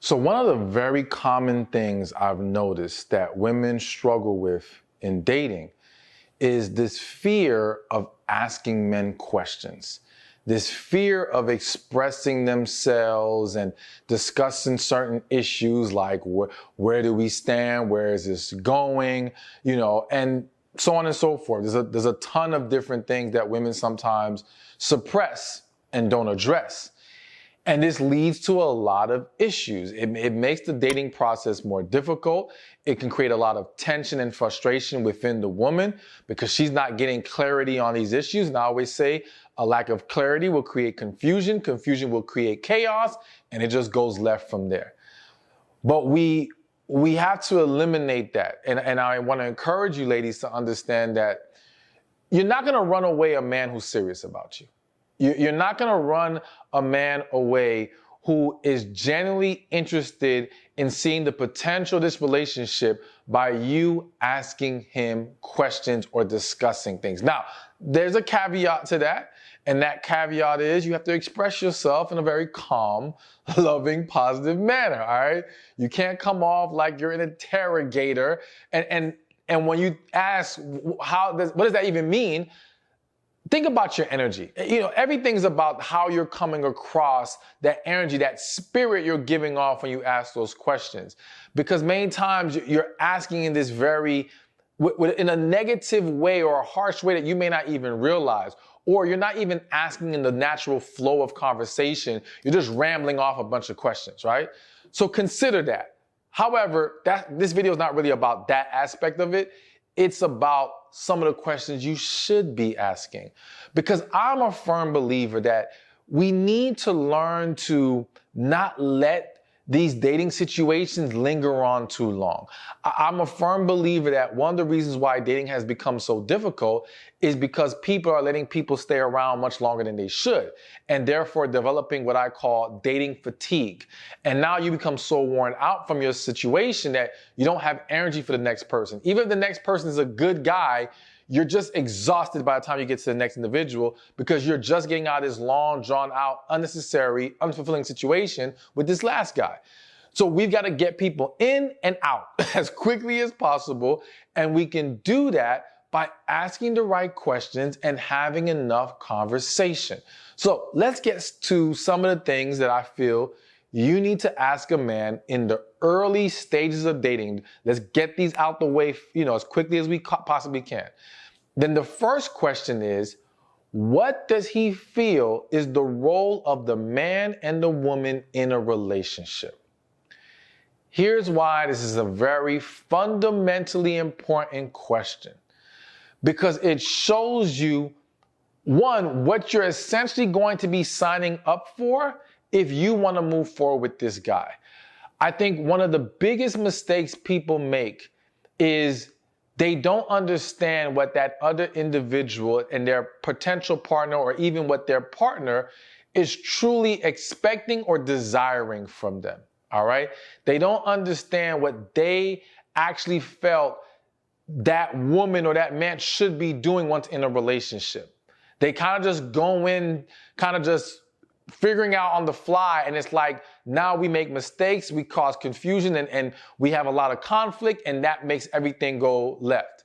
So one of the very common things I've noticed that women struggle with in dating is this fear of asking men questions, this fear of expressing themselves and discussing certain issues like where do we stand, where is this going, and so on and so forth. There's a ton of different things that women sometimes suppress and don't address. And this leads to a lot of issues. It makes the dating process more difficult. It can create a lot of tension and frustration within the woman because she's not getting clarity on these issues. And I always say a lack of clarity will create confusion. Confusion will create chaos, and it just goes left from there. But we have to eliminate that. And I want to encourage you ladies to understand that you're not going to run away a man who's serious about you. You're not going to run a man away who is genuinely interested in seeing the potential of this relationship by you asking him questions or discussing things. Now, there's a caveat to that, and that caveat is you have to express yourself in a very calm, loving, positive manner, all right? You can't come off like you're an interrogator, and when you ask what does that even mean, think about your energy. Everything's about how you're coming across, that energy, that spirit you're giving off when you ask those questions. Because many times you're asking in this in a negative way or a harsh way that you may not even realize. Or you're not even asking in the natural flow of conversation. You're just rambling off a bunch of questions, right? So consider that. However, this video is not really about that aspect of it. It's about some of the questions you should be asking. Because I'm a firm believer that we need to learn to not let these dating situations linger on too long. I'm a firm believer that one of the reasons why dating has become so difficult is because people are letting people stay around much longer than they should, and therefore developing what I call dating fatigue. And now you become so worn out from your situation that you don't have energy for the next person. Even if the next person is a good guy, you're just exhausted by the time you get to the next individual because you're just getting out of this long, drawn-out, unnecessary, unfulfilling situation with this last guy. So we've got to get people in and out as quickly as possible, and we can do that by asking the right questions and having enough conversation. So let's get to some of the things that I feel you need to ask a man in the early stages of dating. Let's get these out the way, as quickly as we possibly can. Then the first question is, what does he feel is the role of the man and the woman in a relationship? Here's why this is a very fundamentally important question. Because it shows you, one, what you're essentially going to be signing up for if you want to move forward with this guy. I think one of the biggest mistakes people make is they don't understand what that other individual and their potential partner, or even what their partner is truly expecting or desiring from them, all right? They don't understand what they actually felt that woman or that man should be doing once in a relationship. They kind of just go in, kind of just figuring out on the fly, and it's like now we make mistakes, we cause confusion, and we have a lot of conflict, and that makes everything go left.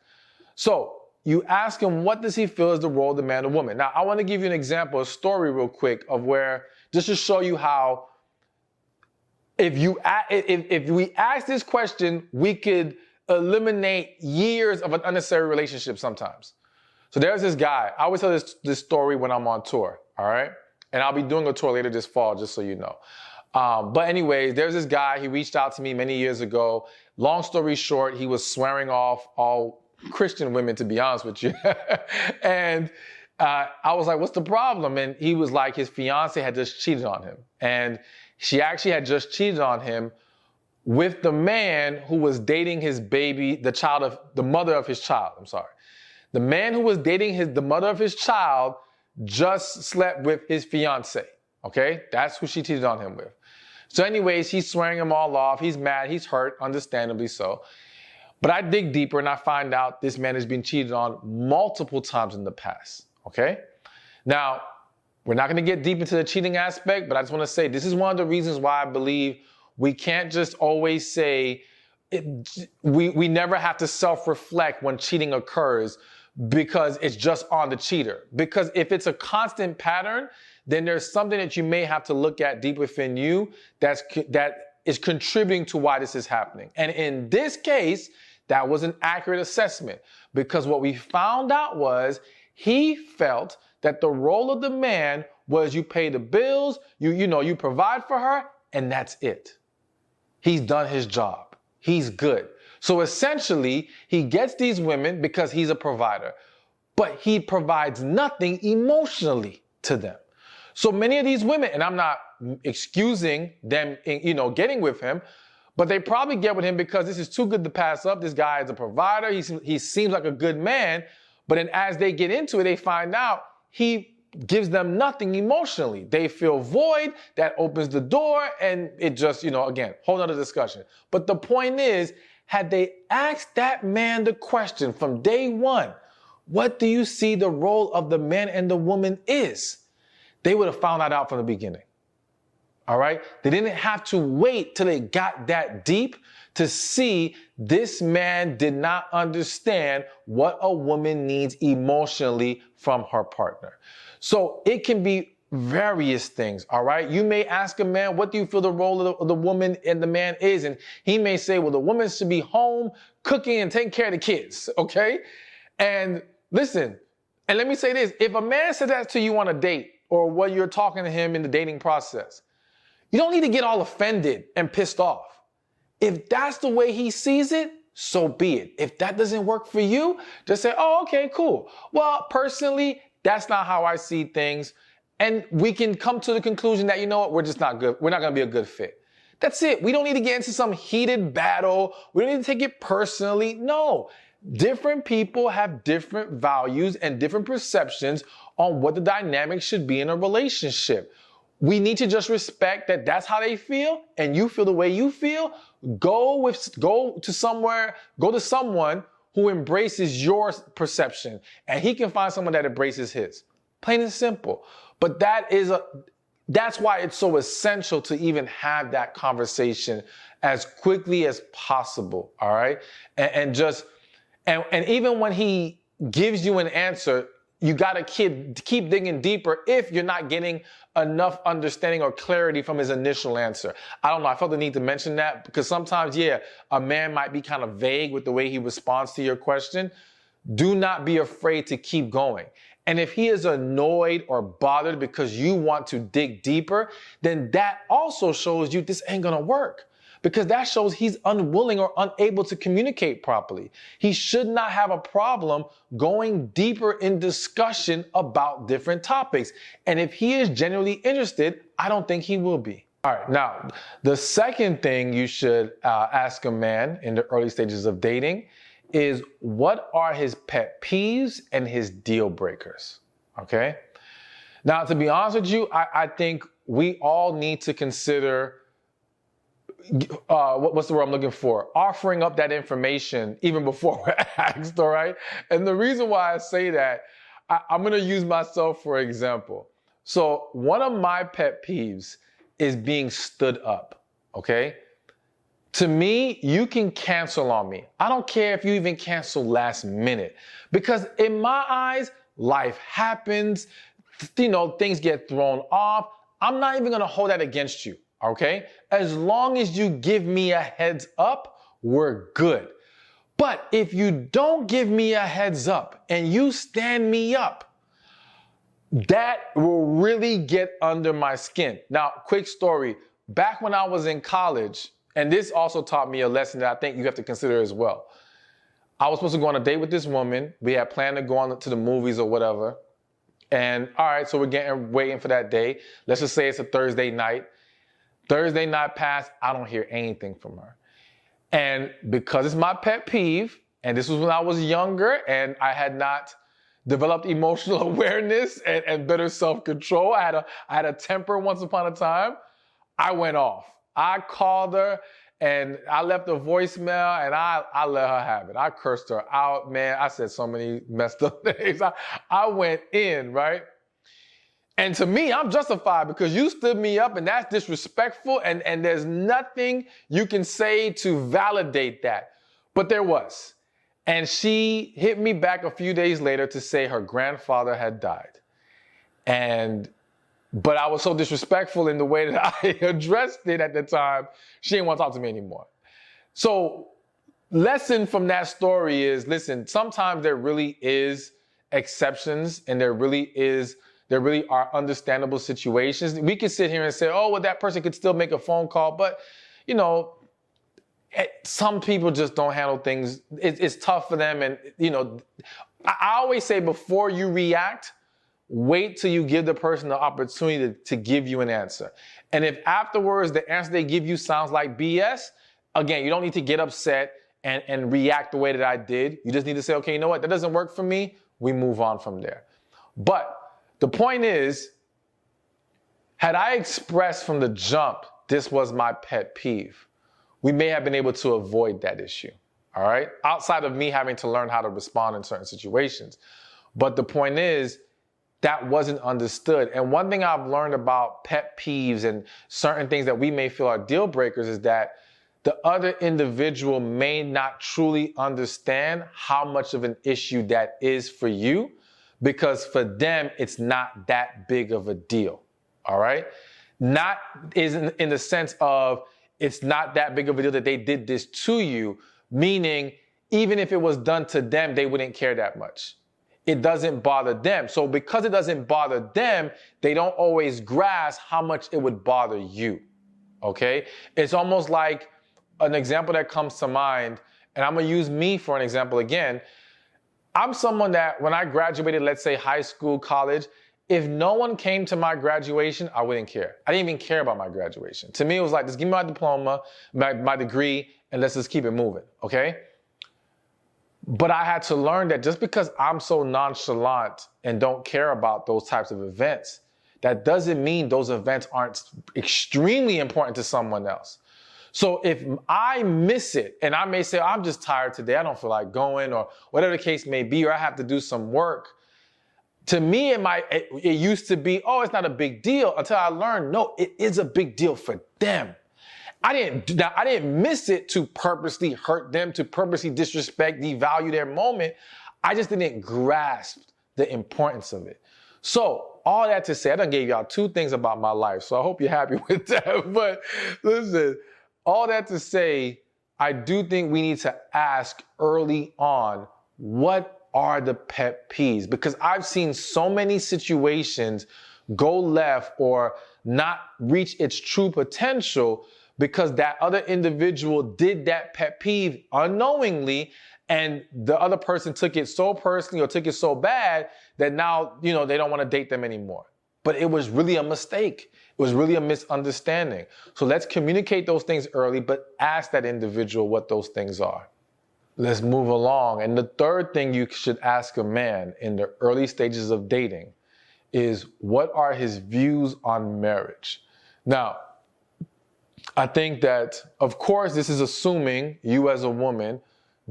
So you ask him, what does he feel is the role of the man or woman? Now, I want to give you an example, a story real quick of where, just to show you how if we ask this question, we could eliminate years of an unnecessary relationship sometimes. So there's this guy. I always tell this story when I'm on tour, all right? And I'll be doing a tour later this fall, just so you know. But anyways, there's this guy. He reached out to me many years ago. Long story short, he was swearing off all Christian women, to be honest with you. And I was like, what's the problem? And he was like, his fiance had just cheated on him. And she actually had just cheated on him with the man who was dating his baby, the mother of his child. I'm sorry. The man who was dating the mother of his child just slept with his fiance, okay? That's who she cheated on him with. So anyways, he's swearing him all off. He's mad, he's hurt, understandably so. But I dig deeper and I find out this man has been cheated on multiple times in the past, okay? Now, we're not gonna get deep into the cheating aspect, but I just wanna say this is one of the reasons why I believe We can't just always say, we never have to self-reflect when cheating occurs because it's just on the cheater. Because if it's a constant pattern, then there's something that you may have to look at deep within you that is contributing to why this is happening. And in this case, that was an accurate assessment, because what we found out was he felt that the role of the man was you pay the bills, you provide for her, and that's it. He's done his job. He's good. So essentially, he gets these women because he's a provider, but he provides nothing emotionally to them. So many of these women, and I'm not excusing them, getting with him, but they probably get with him because this is too good to pass up. This guy is a provider. He seems like a good man. But then as they get into it, they find out he gives them nothing emotionally. They feel void. That opens the door. And it just, again, whole nother discussion. But the point is, had they asked that man the question from day one, what do you see the role of the man and the woman is? They would have found that out from the beginning. All right? They didn't have to wait till they got that deep to see this man did not understand what a woman needs emotionally from her partner. So it can be various things, all right? You may ask a man, what do you feel the role of the woman and the man is? And he may say, well, the woman should be home cooking and taking care of the kids, okay? And listen, and let me say this, if a man says that to you on a date or when you're talking to him in the dating process, you don't need to get all offended and pissed off. If that's the way he sees it, so be it. If that doesn't work for you, just say, oh, okay, cool. Well, personally, that's not how I see things. And we can come to the conclusion that, you know what, we're just not good. We're not going to be a good fit. That's it. We don't need to get into some heated battle. We don't need to take it personally. No. Different people have different values and different perceptions on what the dynamic should be in a relationship. We need to just respect that that's how they feel, and you feel the way you feel. Go to someone who embraces your perception, and he can find someone that embraces his. Plain and simple. But that's why it's so essential to even have that conversation as quickly as possible. All right, and even when he gives you an answer, you got to keep digging deeper if you're not getting enough understanding or clarity from his initial answer. I don't know. I felt the need to mention that because sometimes, a man might be kind of vague with the way he responds to your question. Do not be afraid to keep going. And if he is annoyed or bothered because you want to dig deeper, then that also shows you this ain't going to work. Because that shows he's unwilling or unable to communicate properly. He should not have a problem going deeper in discussion about different topics. And if he is genuinely interested, I don't think he will be. All right, now, the second thing you should ask a man in the early stages of dating is, what are his pet peeves and his deal breakers? Okay? Now, to be honest with you, I think we all need to consider what's the word I'm looking for? Offering up that information even before we're asked, all right? And the reason why I say that, I'm going to use myself for example. So one of my pet peeves is being stood up, okay? To me, you can cancel on me. I don't care if you even cancel last minute, because in my eyes, life happens, things get thrown off. I'm not even going to hold that against you. Okay? As long as you give me a heads up, we're good. But if you don't give me a heads up and you stand me up, that will really get under my skin. Now, quick story. Back when I was in college, and this also taught me a lesson that I think you have to consider as well. I was supposed to go on a date with this woman. We had planned to go on to the movies or whatever. And all right, so we're waiting for that day. Let's just say it's a Thursday night. Thursday night passed, I don't hear anything from her. And because it's my pet peeve, and this was when I was younger and I had not developed emotional awareness and better self-control, I had a temper once upon a time, I went off. I called her and I left a voicemail and I let her have it. I cursed her out, man. I said so many messed up things. I went in, right? And to me, I'm justified because you stood me up and that's disrespectful and there's nothing you can say to validate that. But there was. And she hit me back a few days later to say her grandfather had died. But I was so disrespectful in the way that I addressed it at the time, she didn't want to talk to me anymore. So, lesson from that story is, listen, sometimes there really is exceptions and there really are understandable situations. We can sit here and say, oh, well, that person could still make a phone call. But, you know, some people just don't handle things. It's tough for them. And, you know, I always say before you react, wait till you give the person the opportunity to give you an answer. And if afterwards the answer they give you sounds like BS, again, you don't need to get upset and react the way that I did. You just need to say, okay, you know what? That doesn't work for me. We move on from there. But the point is, had I expressed from the jump, this was my pet peeve, we may have been able to avoid that issue, all right? Outside of me having to learn how to respond in certain situations. But the point is, that wasn't understood. And one thing I've learned about pet peeves and certain things that we may feel are deal breakers is that the other individual may not truly understand how much of an issue that is for you, because for them, it's not that big of a deal, all right? Not is in the sense of it's not that big of a deal that they did this to you, meaning even if it was done to them, they wouldn't care that much. It doesn't bother them. So because it doesn't bother them, they don't always grasp how much it would bother you, okay? It's almost like an example that comes to mind, and I'm gonna use me for an example again. I'm someone that when I graduated, let's say high school, college, if no one came to my graduation, I wouldn't care. I didn't even care about my graduation. To me, it was like, just give me my diploma, my degree, and let's just keep it moving, okay? But I had to learn that just because I'm so nonchalant and don't care about those types of events, that doesn't mean those events aren't extremely important to someone else. So if I miss it, and I may say, I'm just tired today, I don't feel like going, or whatever the case may be, or I have to do some work. To me, it used to be, oh, it's not a big deal, until I learned, no, it is a big deal for them. I didn't miss it to purposely hurt them, to purposely disrespect, devalue their moment. I just didn't grasp the importance of it. So all that to say, I done gave y'all 2 things about my life, so I hope you're happy with that. But listen, all that to say, I do think we need to ask early on, what are the pet peeves? Because I've seen so many situations go left or not reach its true potential because that other individual did that pet peeve unknowingly, and the other person took it so personally or took it so bad that now, you know, they don't want to date them anymore. But it was really a mistake. It was really a misunderstanding. So let's communicate those things early, but ask that individual what those things are. Let's move along. And the third thing you should ask a man in the early stages of dating is, what are his views on marriage? Now, I think that, of course, this is assuming you as a woman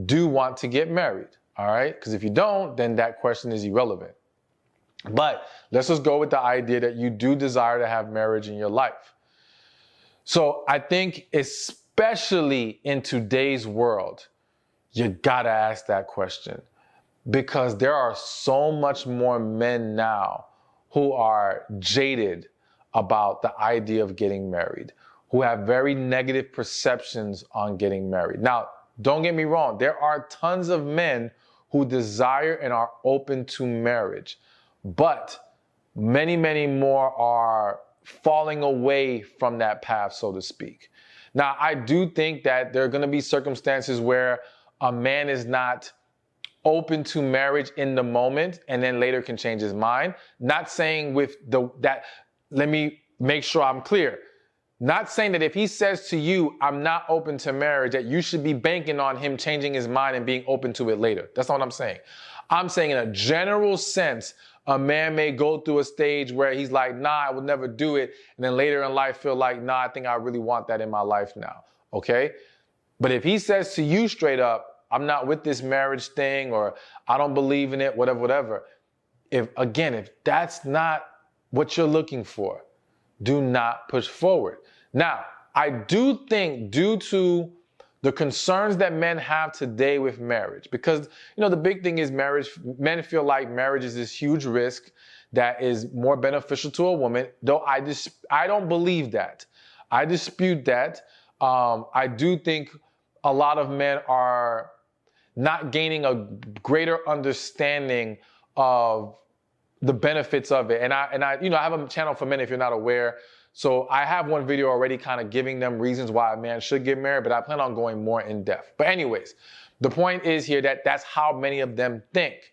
do want to get married, all right? Because if you don't, then that question is irrelevant. But let's just go with the idea that you do desire to have marriage in your life. So I think especially in today's world, you gotta ask that question, because there are so much more men now who are jaded about the idea of getting married, who have very negative perceptions on getting married. Now, don't get me wrong, there are tons of men who desire and are open to marriage, but many, many more are falling away from that path, so to speak. Now, I do think that there are gonna be circumstances where a man is not open to marriage in the moment and then later can change his mind. Not saying let me make sure I'm clear. Not saying that if he says to you, I'm not open to marriage, that you should be banking on him changing his mind and being open to it later. That's not what I'm saying. I'm saying in a general sense, a man may go through a stage where he's like, nah, I would never do it. And then later in life feel like, nah, I think I really want that in my life now. Okay? But if he says to you straight up, I'm not with this marriage thing, or I don't believe in it, whatever. If that's not what you're looking for. Do not push forward. Now, I do think due to the concerns that men have today with marriage, because, the big thing is marriage, men feel like marriage is this huge risk that is more beneficial to a woman, though I don't believe that. I dispute that. I do think a lot of men are not gaining a greater understanding of the benefits of it. And I have a channel for men if you're not aware. So I have one video already kind of giving them reasons why a man should get married, but I plan on going more in depth. But anyways, the point is here that that's how many of them think.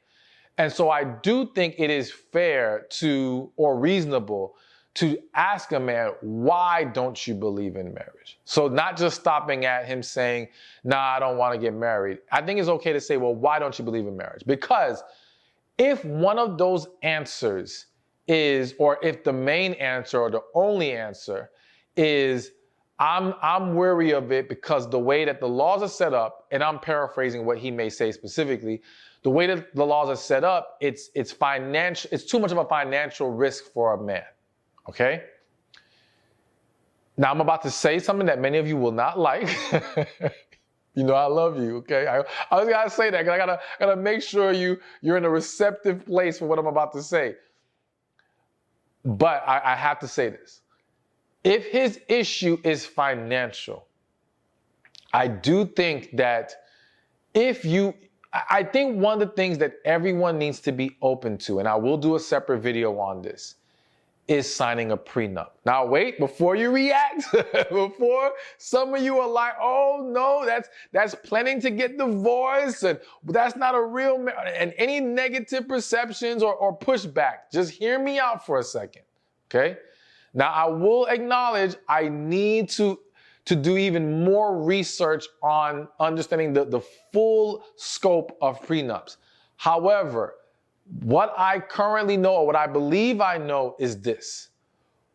And so I do think it is fair or reasonable to ask a man, why don't you believe in marriage? So not just stopping at him saying, nah, I don't want to get married. I think it's okay to say, well, why don't you believe in marriage? Because if one of those answers is, or if the main answer or the only answer is, I'm wary of it because the way that the laws are set up, and I'm paraphrasing what he may say specifically, the way that the laws are set up, it's too much of a financial risk for a man. Okay? Now I'm about to say something that many of you will not like. I love you, okay? I just gotta say that because I gotta make sure you're in a receptive place for what I'm about to say. But I have to say this. If his issue is financial, I do think that I think one of the things that everyone needs to be open to, and I will do a separate video on this, is signing a prenup. Now wait, before you react, before some of you are like, oh no, that's planning to get divorced, and that's not a real and any negative perceptions or pushback, just hear me out for a second, okay? Now I will acknowledge I need to do even more research on understanding the full scope of prenups. However, what I currently know, or what I believe I know, is this.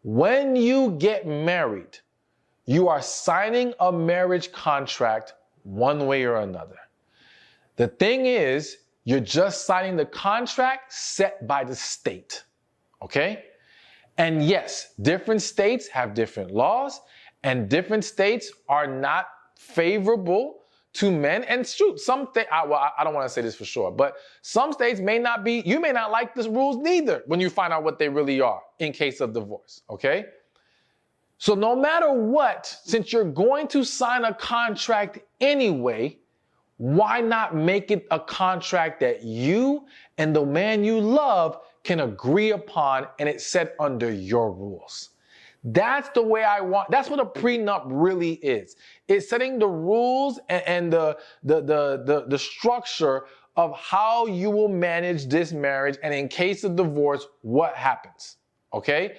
When you get married, you are signing a marriage contract one way or another. The thing is, you're just signing the contract set by the state, okay? And yes, different states have different laws, and different states are not favorable to men. And shoot, I don't want to say this for sure, but some states you may not like the rules neither when you find out what they really are in case of divorce, okay? So no matter what, since you're going to sign a contract anyway, why not make it a contract that you and the man you love can agree upon, and it's set under your rules? That's the way that's what a prenup really is. It's setting the rules and the structure of how you will manage this marriage, and in case of divorce, what happens, okay?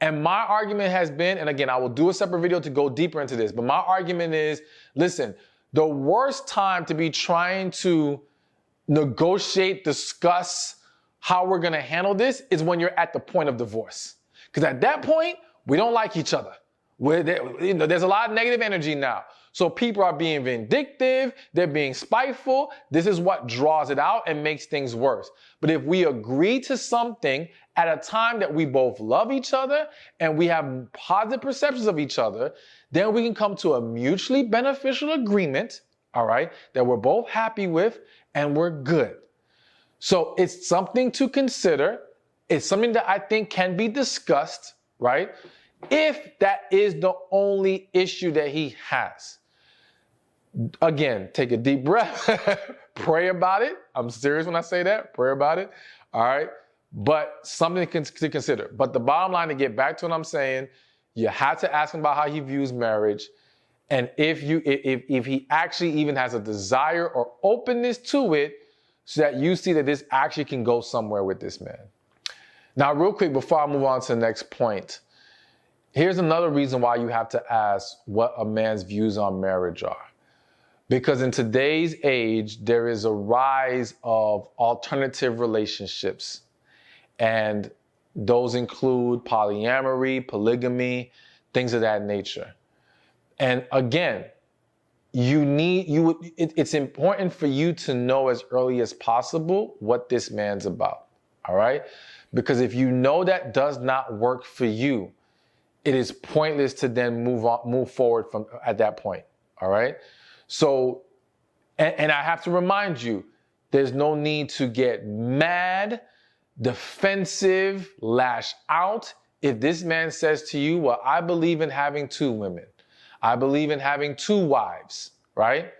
And my argument has been, and again, I will do a separate video to go deeper into this, but my argument is, listen, the worst time to be trying to negotiate, discuss how we're gonna handle this is when you're at the point of divorce. Because at that point, we don't like each other. There's a lot of negative energy now. So people are being vindictive, they're being spiteful. This is what draws it out and makes things worse. But if we agree to something at a time that we both love each other and we have positive perceptions of each other, then we can come to a mutually beneficial agreement, all right, that we're both happy with and we're good. So it's something to consider. It's something that I think can be discussed, right? If that is the only issue that he has. Again, take a deep breath, pray about it. I'm serious when I say that, pray about it, all right? But something to consider. But the bottom line, to get back to what I'm saying, you have to ask him about how he views marriage. And if he actually even has a desire or openness to it, so that you see that this actually can go somewhere with this man. Now, real quick, before I move on to the next point, here's another reason why you have to ask what a man's views on marriage are. Because in today's age, there is a rise of alternative relationships. And those include polyamory, polygamy, things of that nature. And again, it's important for you to know as early as possible what this man's about. all right? Because if you know that does not work for you, it is pointless to then move forward from at that point, all right? So, and I have to remind you, there's no need to get mad, defensive, lash out. If this man says to you, well, I believe in having 2 women, I believe in having 2 wives, right?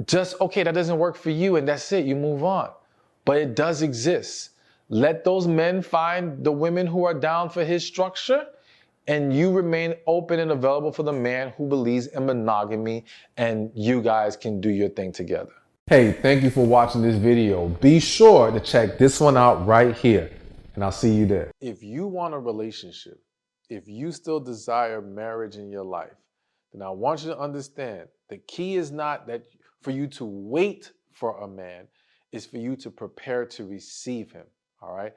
Just, okay, that doesn't work for you, and that's it, you move on. But it does exist. Let those men find the women who are down for his structure, and you remain open and available for the man who believes in monogamy, and you guys can do your thing together. Hey, thank you for watching this video. Be sure to check this one out right here, and I'll see you there. If you want a relationship, if you still desire marriage in your life, then I want you to understand the key is not that for you to wait for a man, it's for you to prepare to receive him, all right?